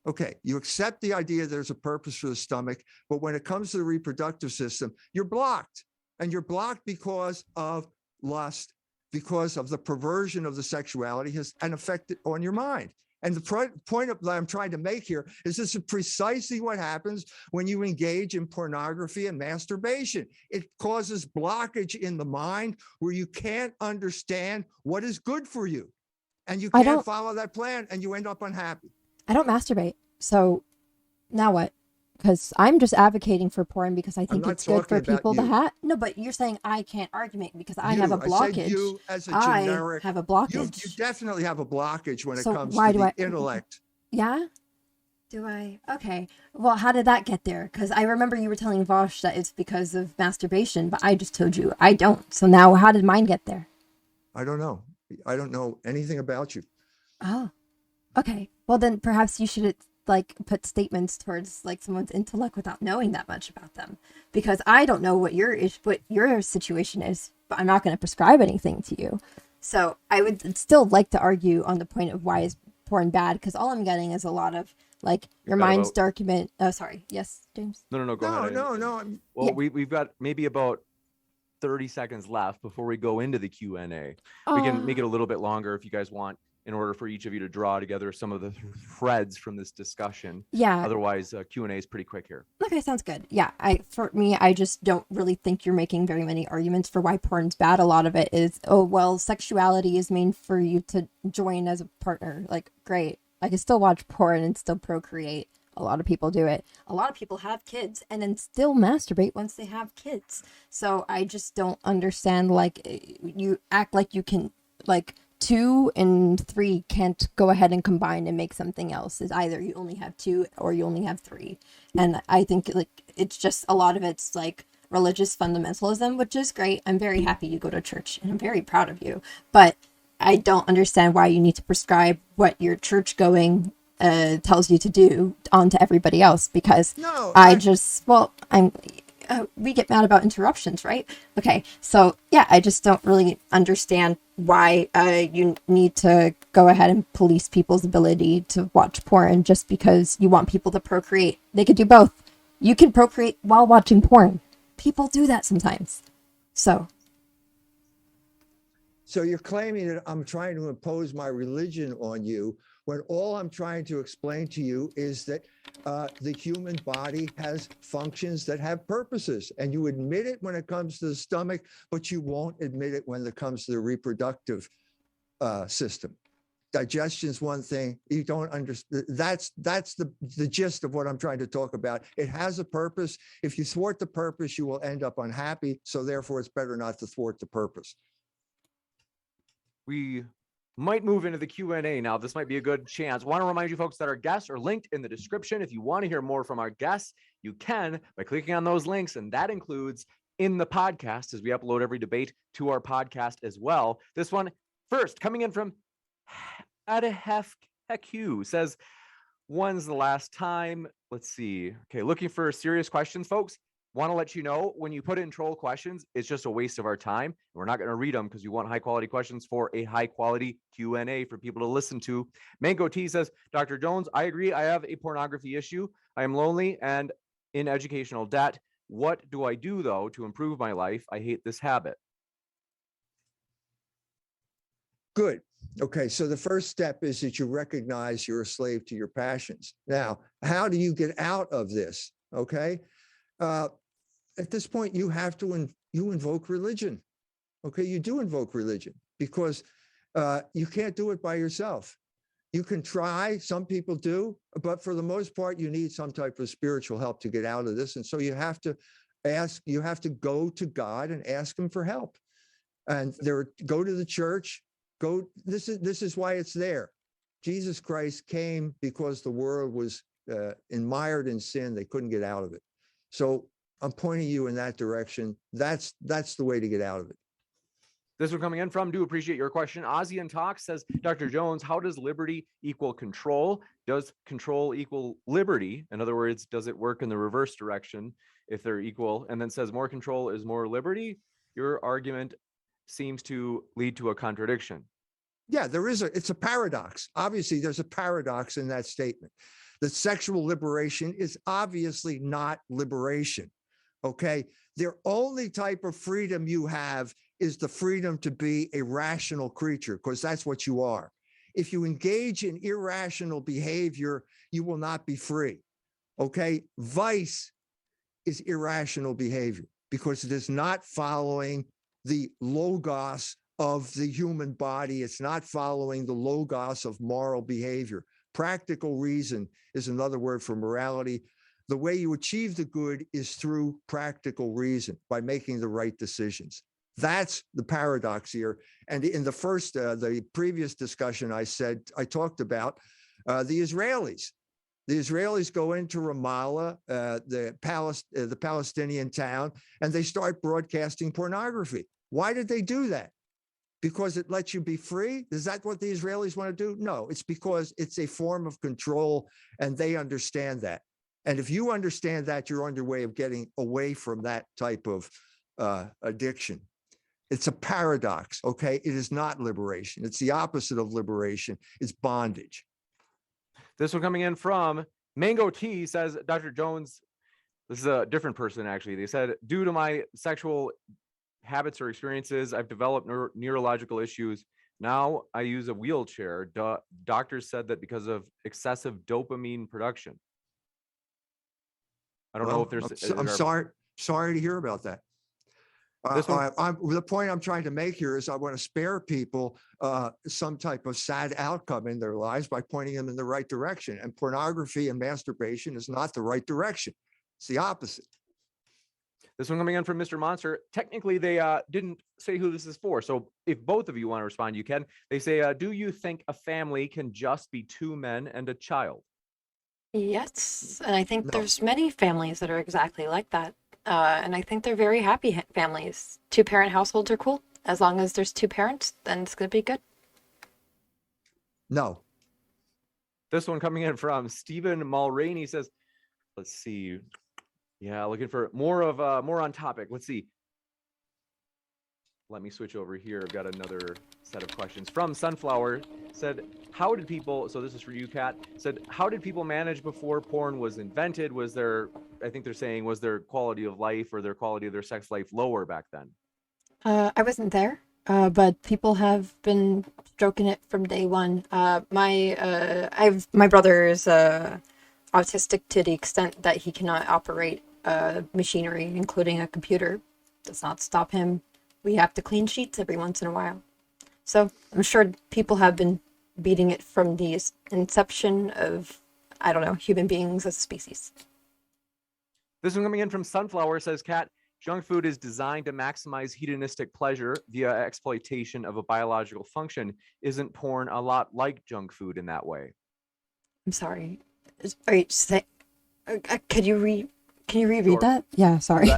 Okay, you accept the idea there's a purpose for the stomach, but when it comes to the reproductive system, you're blocked. And you're blocked because of lust, because of the perversion of the sexuality has an effect on your mind. And the point that I'm trying to make here is this is precisely what happens when you engage in pornography and masturbation. It causes blockage in the mind where you can't understand what is good for you. And you can't follow that plan and you end up unhappy. I don't masturbate. So now what? Because I'm just advocating for porn because I think not it's good for talking about people to you. have. No, but you're saying I can't argument because I have a I said blockage. you as a I generic. have a You blockage. definitely have a blockage when it So comes why to do the I- intellect. Yeah? Do I? Okay. Well, how did that get there? Because I remember you were telling Vosh that it's because of masturbation, but I just told you I don't. So now how did mine get there? I don't know. I don't know anything about you. Oh, okay. Well, then perhaps you should like put statements towards like someone's intellect without knowing that much about them, because I don't know what your situation is, but I'm not going to prescribe anything to you. So I would still like to argue on the point of why is porn bad, because all I'm getting is a lot of like your got mind's about- darkness. Oh, sorry. Yes, James. No, go ahead. No. Well, Yeah. we've got maybe about 30 seconds left before we go into the Q&A. We can make it a little bit longer if you guys want, in order for each of you to draw together some of the threads from this discussion. Yeah. Otherwise, Q&A is pretty quick here. Okay, sounds good. Yeah, for me, I just don't really think you're making very many arguments for why porn's bad. A lot of it is, oh, well, sexuality is meant for you to join as a partner. Like, great. I can still watch porn and still procreate. A lot of people do it. A lot of people have kids and then still masturbate once they have kids. So I just don't understand, like, you act like you can, like, 2 and 3 can't go ahead and combine and make something else. Is either you only have 2 or you only have 3. And I think like it's just a lot of it's like religious fundamentalism, which is great. I'm very happy you go to church and I'm very proud of you. But I don't understand why you need to prescribe what your church going tells you to do onto everybody else, because No, we get mad about interruptions, right? Okay, so yeah, I just don't really understand why you need to go ahead and police people's ability to watch porn just because you want people to procreate. They could do both. You can procreate while watching porn. People do that sometimes. So you're claiming that I'm trying to impose my religion on you, when all I'm trying to explain to you is that the human body has functions that have purposes, and you admit it when it comes to the stomach, but you won't admit it when it comes to the reproductive system. Digestion is one thing. You don't understand. That's the gist of what I'm trying to talk about. It has a purpose. If you thwart the purpose, you will end up unhappy. So therefore, it's better not to thwart the purpose. We might move into the Q&A now. This might be a good chance. I want to remind you folks that our guests are linked in the description. If you want to hear more from our guests, you can by clicking on those links, and that includes in the podcast, as we upload every debate to our podcast as well. This one first coming in from Anti-Fap says, when's the last time? Let's see. Okay, looking for serious questions, folks. Want to let you know, when you put in troll questions, it's just a waste of our time. We're not going to read them because we want high quality questions for a high quality Q&A for people to listen to. Mango T says, Dr. Jones, I agree. I have a pornography issue. I am lonely and in educational debt. What do I do, though, to improve my life? I hate this habit. Good. Okay, so the first step is that you recognize you're a slave to your passions. Now, how do you get out of this? Okay. At this point, you have to you invoke religion. Okay, you do invoke religion because you can't do it by yourself. You can try, some people do, but for the most part, you need some type of spiritual help to get out of this. And so you have to go to God and ask him for help. And go to the church, this is why it's there. Jesus Christ came because the world was mired in sin. They couldn't get out of it. So I'm pointing you in that direction. That's the way to get out of it. This one coming in from, do appreciate your question. Ozzy and Talk says, Dr. Jones, how does liberty equal control? Does control equal liberty? In other words, does it work in the reverse direction if they're equal? And then says more control is more liberty. Your argument seems to lead to a contradiction. Yeah, it's a paradox. Obviously, there's a paradox in that statement. The sexual liberation is obviously not liberation. Okay, the only type of freedom you have is the freedom to be a rational creature, because that's what you are. If you engage in irrational behavior, you will not be free. Okay, vice is irrational behavior because it is not following the logos of the human body. It's not following the logos of moral behavior. Practical reason is another word for morality. The way you achieve the good is through practical reason, by making the right decisions. That's the paradox here. And in the previous discussion, I talked about The Israelis. The Israelis go into Ramallah, the Palestinian town, and they start broadcasting pornography. Why did they do that? Because it lets you be free? Is that what the Israelis want to do? No, it's because it's a form of control, and they understand that. And if you understand that, you're on your way of getting away from that type of addiction. It's a paradox, okay? It is not liberation. It's the opposite of liberation. It's bondage. This one coming in from Mango T says, Dr. Jones, this is a different person actually. They said, due to my sexual habits or experiences, I've developed neurological issues. Now I use a wheelchair. Doctors said that because of excessive dopamine production. I don't know if there's. I'm sorry to hear about that. The point I'm trying to make here is I want to spare people some type of sad outcome in their lives by pointing them in the right direction. And pornography and masturbation is not the right direction. It's the opposite. This one coming in from Mr. Monster. Technically, they didn't say who this is for. So if both of you want to respond, you can. They say, do you think a family can just be two men and a child? Yes, and I think No. there's many families that are exactly like that. And I think they're very happy families. Two-parent households are cool. As long as there's two parents, then it's going to be good. No. This one coming in from Stephen Mulraney says, let's see. Yeah, looking for more on topic. Let's see. Let me switch over here. I've got another set of questions from Sunflower. Said, how did people, so this is for you, Kat, said, how did people manage before porn was invented? Was there, I think they're saying, was their quality of life or their quality of their sex life lower back then? I wasn't there, but people have been stroking it from day one. My brother is autistic to the extent that he cannot operate machinery, including a computer. Does not stop him. We have to clean sheets every once in a while. So I'm sure people have been beating it from the inception of, I don't know, human beings as a species. This one coming in from Sunflower says, Kat, junk food is designed to maximize hedonistic pleasure via exploitation of a biological function. Isn't porn a lot like junk food in that way? I'm sorry. Can you reread Sure. that? Yeah, sorry.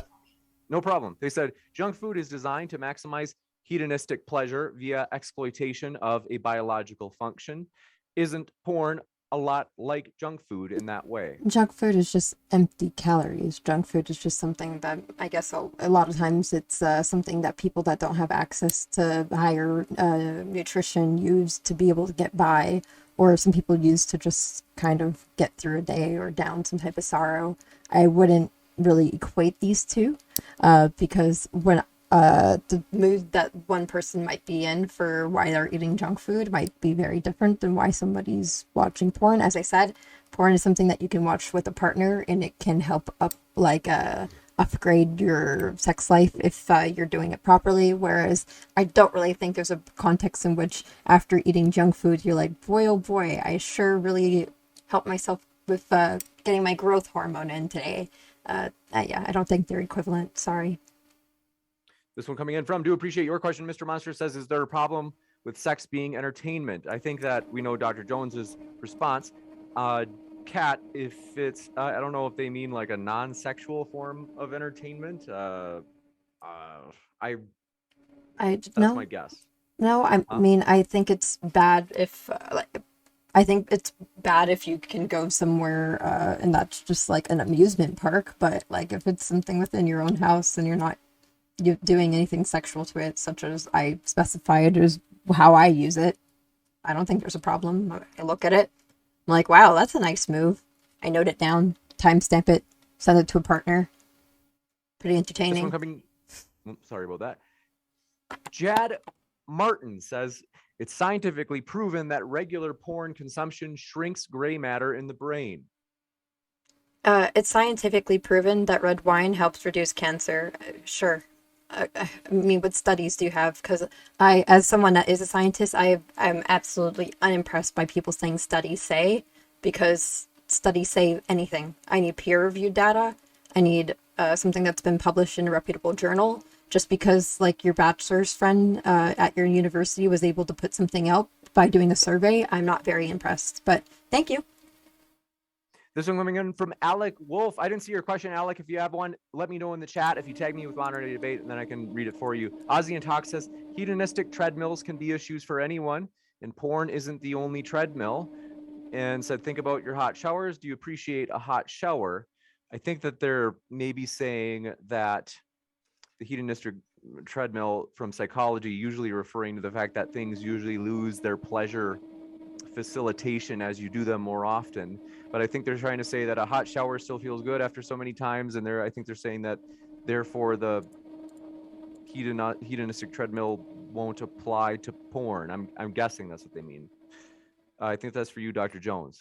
No problem. They said junk food is designed to maximize hedonistic pleasure via exploitation of a biological function. Isn't porn a lot like junk food in that way? Junk food is just empty calories. Junk food is just something that I guess a lot of times it's something that people that don't have access to higher nutrition use to be able to get by, or some people use to just kind of get through a day or down some type of sorrow. I wouldn't really equate these two because when the mood that one person might be in for why they're eating junk food might be very different than why somebody's watching porn. As I said, porn is something that you can watch with a partner, and it can help upgrade your sex life if you're doing it properly. Whereas I don't really think there's a context in which after eating junk food, you're like, boy, oh boy, I sure really helped myself with getting my growth hormone in today. Yeah, I don't think they're equivalent. Sorry. This one coming in from, do appreciate your question. Mr. Monster says, is there a problem with sex being entertainment? I think that we know Dr. Jones's response. Kat, if it's, I don't know if they mean like a non-sexual form of entertainment. That's my guess. No, I mean, I think it's bad if, I think it's bad if you can go somewhere and that's just like an amusement park. But like if it's something within your own house and you're not doing anything sexual to it, such as I specified as how I use it, I don't think there's a problem. I look at it, I'm like, wow, that's a nice move. I note it down, timestamp it, send it to a partner. Pretty entertaining. This one coming, sorry about that. Jad Martin says, it's scientifically proven that regular porn consumption shrinks gray matter in the brain. It's scientifically proven that red wine helps reduce cancer. Sure. I mean, what studies do you have? Because as someone that is a scientist, I'm absolutely unimpressed by people saying studies say, because studies say anything. I need peer-reviewed data. I need something that's been published in a reputable journal. Just because, like, your bachelor's friend at your university was able to put something out by doing a survey, I'm not very impressed. But thank you. This one coming in from Alec Wolf. I didn't see your question, Alec. If you have one, let me know in the chat. If you tag me with Modern Debate, and then I can read it for you. Ozzy and Talk says, hedonistic treadmills can be issues for anyone, and porn isn't the only treadmill. And said, think about your hot showers. Do you appreciate a hot shower? I think that they're maybe saying that the hedonistic treadmill from psychology, usually referring to the fact that things usually lose their pleasure facilitation as you do them more often. But I think they're trying to say that a hot shower still feels good after so many times, and I think they're saying that therefore the hedonistic treadmill won't apply to porn. I'm guessing that's what they mean. I think that's for you, Dr. Jones.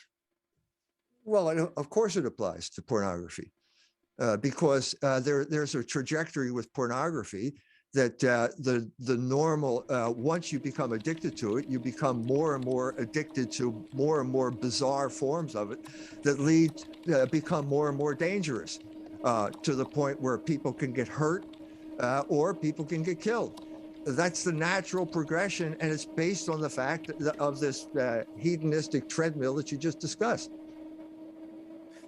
Well, of course it applies to pornography, because there's a trajectory with pornography that the normal, once you become addicted to it, you become more and more addicted to more and more bizarre forms of it that become more and more dangerous, to the point where people can get hurt or people can get killed. That's the natural progression, and it's based on the fact of this hedonistic treadmill that you just discussed.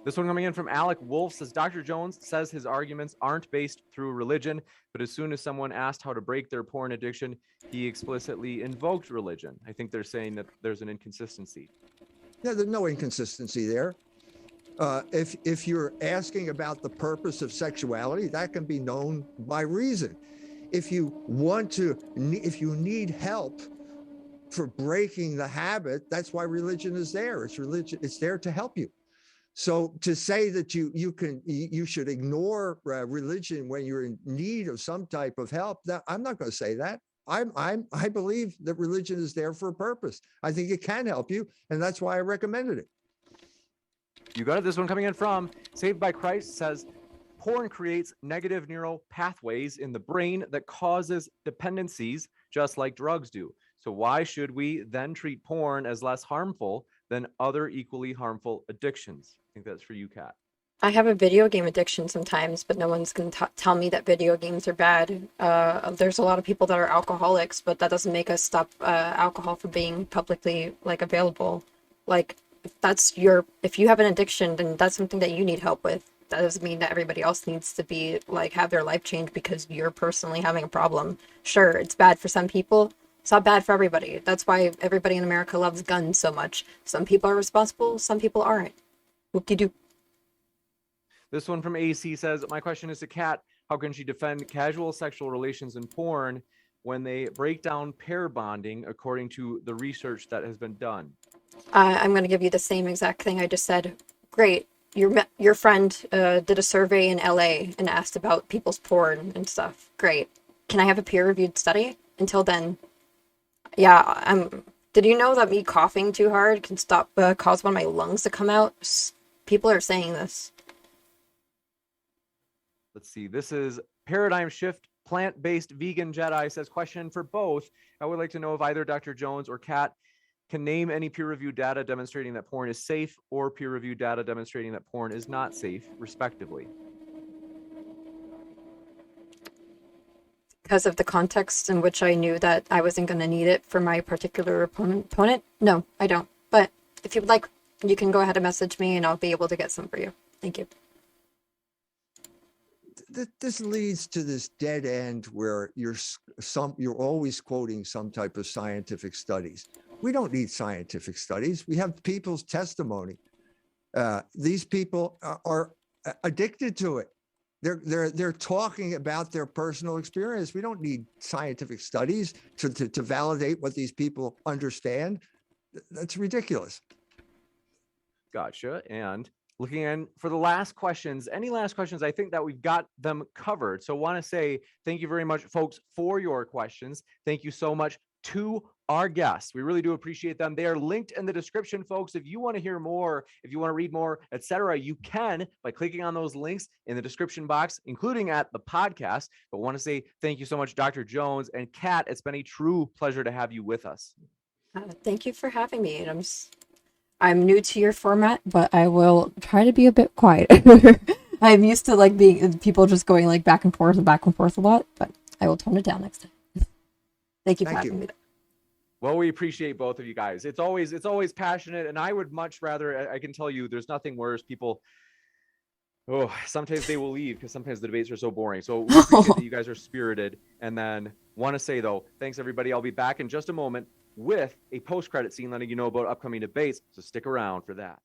This one coming in from Alec Wolf says, Dr. Jones says his arguments aren't based through religion, but as soon as someone asked how to break their porn addiction, he explicitly invoked religion. I think they're saying that there's an inconsistency. Yeah, there's no inconsistency there. If you're asking about the purpose of sexuality, that can be known by reason. If you need help for breaking the habit, that's why religion is there. It's there to help you. So to say that you should ignore religion when you're in need of some type of help, I'm not going to say that. I believe that religion is there for a purpose. I think it can help you, and that's why I recommended it. You got it. This one coming in from Saved by Christ says, porn creates negative neural pathways in the brain that causes dependencies, just like drugs do. So why should we then treat porn as less harmful than other equally harmful addictions? I think that's for you, Kat. I have a video game addiction sometimes, but no one's going to tell me that video games are bad. There's a lot of people that are alcoholics, but that doesn't make us stop alcohol from being publicly available. If you have an addiction, then that's something that you need help with. That doesn't mean that everybody else needs to be have their life changed because you're personally having a problem. Sure, it's bad for some people. It's not bad for everybody. That's why everybody in America loves guns so much. Some people are responsible, some people aren't. Whoop-de-doo. This one from AC says, my question is to Kat, how can she defend casual sexual relations in porn when they break down pair bonding according to the research that has been done? I'm going to give you the same exact thing I just said. Great. Your friend did a survey in LA and asked about people's porn and stuff. Great. Can I have a peer-reviewed study? Until then, yeah, did you know that me coughing too hard can cause one of my lungs to come out? People are saying this. Let's see. This is Paradigm Shift Plant-Based Vegan Jedi says, question for both. I would like to know if either Dr. Jones or Kat can name any peer-reviewed data demonstrating that porn is safe or peer-reviewed data demonstrating that porn is not safe, respectively. Because of the context in which I knew that I wasn't going to need it for my particular opponent? No, I don't. But if you would like, you can go ahead and message me and I'll be able to get some for you. Thank you. This leads to this dead end where you're always quoting some type of scientific studies. We don't need scientific studies. We have people's testimony. These people are addicted to it. They're talking about their personal experience. We don't need scientific studies to validate what these people understand. That's ridiculous. Gotcha. And looking in for the last questions, any last questions, I think that we've got them covered. So I want to say thank you very much, folks, for your questions. Thank you so much to our guests. We really do appreciate them. They are linked in the description, folks. If you want to hear more, if you want to read more, etc., you can by clicking on those links in the description box, including at the podcast. But I want to say thank you so much, Dr. Jones and Kat. It's been a true pleasure to have you with us. Thank you for having me. And I'm new to your format, but I will try to be a bit quiet. I'm used to being people just going back and forth a lot, but I will tone it down next time. Thank you for having me. Well, we appreciate both of you guys. It's always passionate, and I would much rather. I can tell you, there's nothing worse. People, sometimes they will leave because sometimes the debates are so boring. So we appreciate that you guys are spirited. And then want to say though, thanks everybody. I'll be back in just a moment with a post-credit scene letting you know about upcoming debates. So stick around for that.